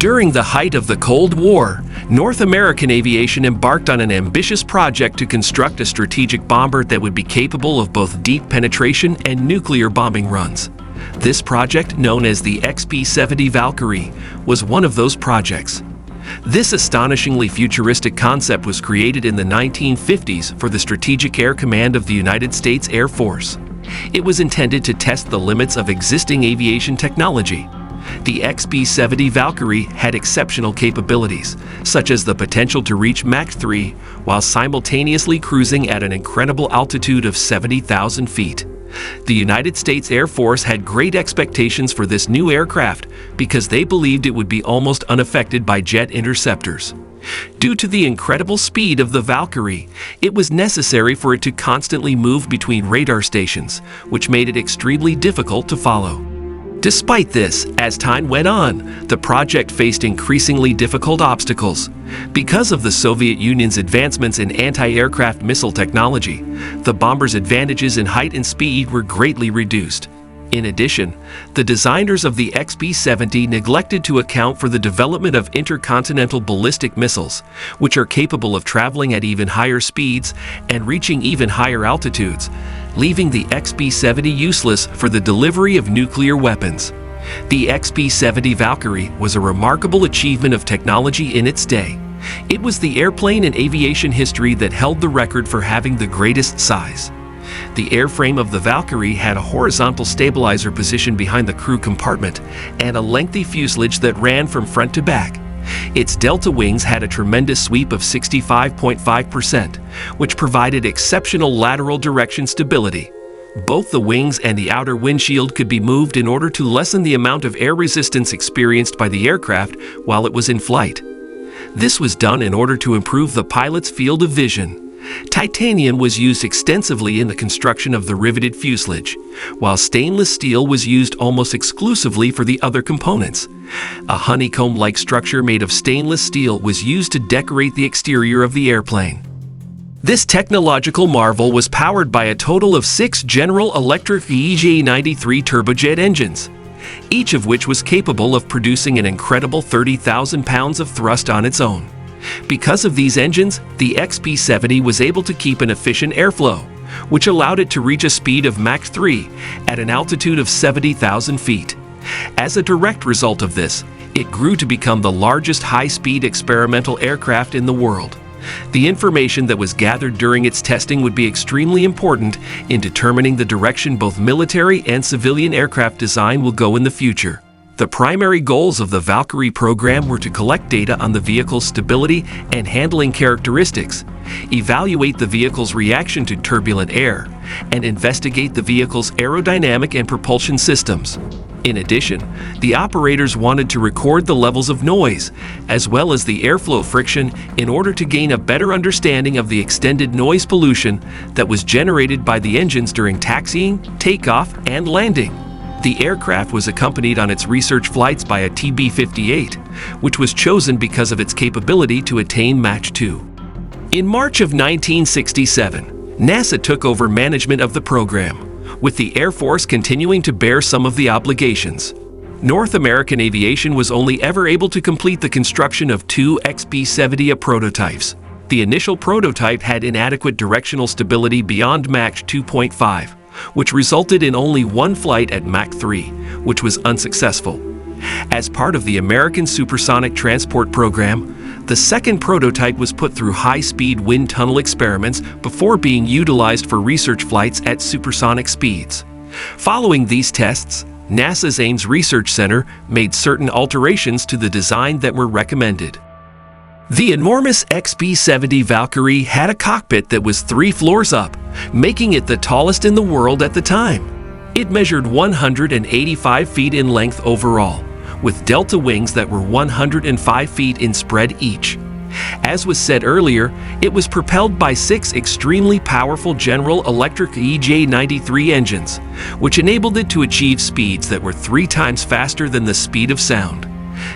During the height of the Cold War, North American Aviation embarked on an ambitious project to construct a strategic bomber that would be capable of both deep penetration and nuclear bombing runs. This project, known as the XB-70 Valkyrie, was one of those projects. This astonishingly futuristic concept was created in the 1950s for the Strategic Air Command of the United States Air Force. It was intended to test the limits of existing aviation technology. The XB-70 Valkyrie had exceptional capabilities, such as the potential to reach Mach 3 while simultaneously cruising at an incredible altitude of 70,000 feet. The United States Air Force had great expectations for this new aircraft because they believed it would be almost unaffected by jet interceptors. Due to the incredible speed of the Valkyrie, it was necessary for it to constantly move between radar stations, which made it extremely difficult to follow. Despite this, as time went on, the project faced increasingly difficult obstacles. Because of the Soviet Union's advancements in anti-aircraft missile technology, the bomber's advantages in height and speed were greatly reduced. In addition, the designers of the XB-70 neglected to account for the development of intercontinental ballistic missiles, which are capable of traveling at even higher speeds and reaching even higher altitudes, leaving the XB-70 useless for the delivery of nuclear weapons. The XB-70 Valkyrie was a remarkable achievement of technology in its day. It was the airplane in aviation history that held the record for having the greatest size. The airframe of the Valkyrie had a horizontal stabilizer position behind the crew compartment and a lengthy fuselage that ran from front to back. Its delta wings had a tremendous sweep of 65.5%, which provided exceptional lateral direction stability. Both the wings and the outer windshield could be moved in order to lessen the amount of air resistance experienced by the aircraft while it was in flight. This was done in order to improve the pilot's field of vision. Titanium was used extensively in the construction of the riveted fuselage, while stainless steel was used almost exclusively for the other components. A honeycomb-like structure made of stainless steel was used to decorate the exterior of the airplane. This technological marvel was powered by a total of 6 General Electric EJ93 turbojet engines, each of which was capable of producing an incredible 30,000 pounds of thrust on its own. Because of these engines, the XB-70 was able to keep an efficient airflow, which allowed it to reach a speed of Mach 3 at an altitude of 70,000 feet. As a direct result of this, it grew to become the largest high-speed experimental aircraft in the world. The information that was gathered during its testing would be extremely important in determining the direction both military and civilian aircraft design will go in the future. The primary goals of the Valkyrie program were to collect data on the vehicle's stability and handling characteristics, evaluate the vehicle's reaction to turbulent air, and investigate the vehicle's aerodynamic and propulsion systems. In addition, the operators wanted to record the levels of noise, as well as the airflow friction, in order to gain a better understanding of the extended noise pollution that was generated by the engines during taxiing, takeoff, and landing. The aircraft was accompanied on its research flights by a TB-58, which was chosen because of its capability to attain Mach 2. In March of 1967, NASA took over management of the program, with the Air Force continuing to bear some of the obligations. North American Aviation was only ever able to complete the construction of 2 XB-70 prototypes. The initial prototype had inadequate directional stability beyond Mach 2.5, which resulted in only one flight at Mach 3, which was unsuccessful. As part of the American Supersonic transport program, the second prototype was put through high-speed wind tunnel experiments before being utilized for research flights at supersonic speeds. Following these tests, NASA's Ames Research Center made certain alterations to the design that were recommended. The enormous XB-70 Valkyrie had a cockpit that was 3 floors up, making it the tallest in the world at the time. It measured 185 feet in length overall, with delta wings that were 105 feet in spread each. As was said earlier, it was propelled by 6 extremely powerful General Electric EJ93 engines, which enabled it to achieve speeds that were 3 times faster than the speed of sound.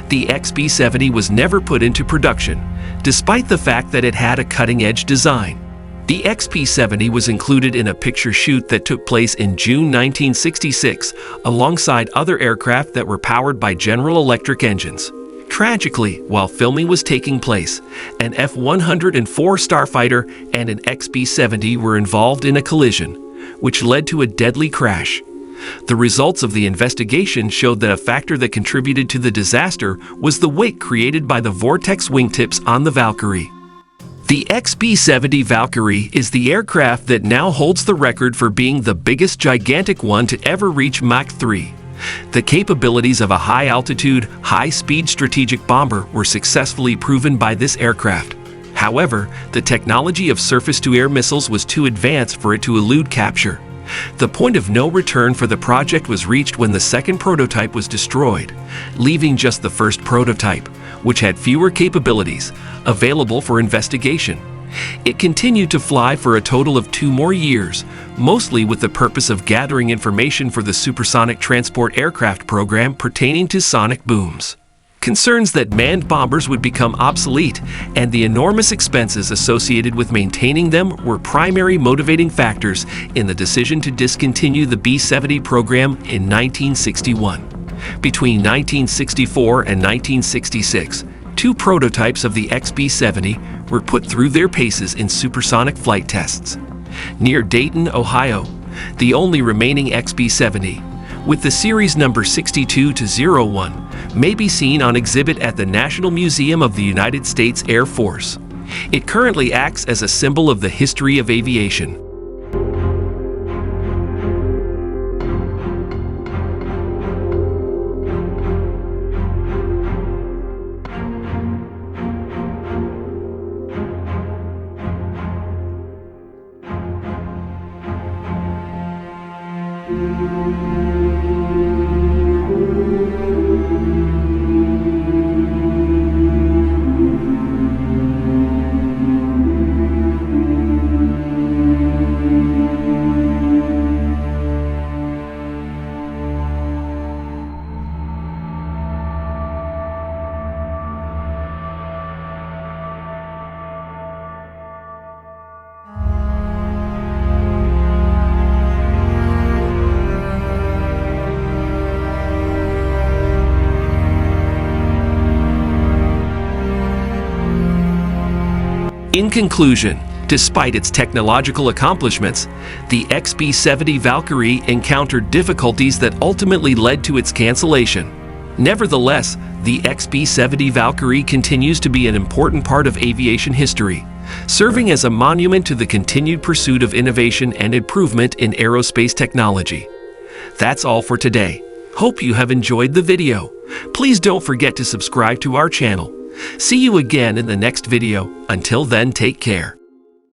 The XB-70 was never put into production, despite the fact that it had a cutting-edge design. The XB-70 was included in a picture shoot that took place in June 1966 alongside other aircraft that were powered by General Electric engines. Tragically, while filming was taking place, an F-104 starfighter and an XB-70 were involved in a collision, which led to a deadly crash. The results of the investigation showed that a factor that contributed to the disaster was the weight created by the vortex wingtips on the Valkyrie. The XB-70 Valkyrie is the aircraft that now holds the record for being the biggest gigantic one to ever reach Mach 3. The capabilities of a high-altitude, high-speed strategic bomber were successfully proven by this aircraft. However, the technology of surface-to-air missiles was too advanced for it to elude capture. The point of no return for the project was reached when the second prototype was destroyed, leaving just the first prototype, which had fewer capabilities, available for investigation. It continued to fly for a total of 2 more years, mostly with the purpose of gathering information for the Supersonic transport aircraft program pertaining to sonic booms. Concerns that manned bombers would become obsolete and the enormous expenses associated with maintaining them were primary motivating factors in the decision to discontinue the B-70 program in 1961. Between 1964 and 1966, 2 prototypes of the XB-70 were put through their paces in supersonic flight tests. Near Dayton, Ohio, the only remaining XB-70, with the series number 62-01, may be seen on exhibit at the National Museum of the United States Air Force. It currently acts as a symbol of the history of aviation. In conclusion, despite its technological accomplishments, the XB-70 Valkyrie encountered difficulties that ultimately led to its cancellation. Nevertheless, the XB-70 Valkyrie continues to be an important part of aviation history, serving as a monument to the continued pursuit of innovation and improvement in aerospace technology. That's all for today. Hope you have enjoyed the video. Please don't forget to subscribe to our channel. See you again in the next video. Until then, take care.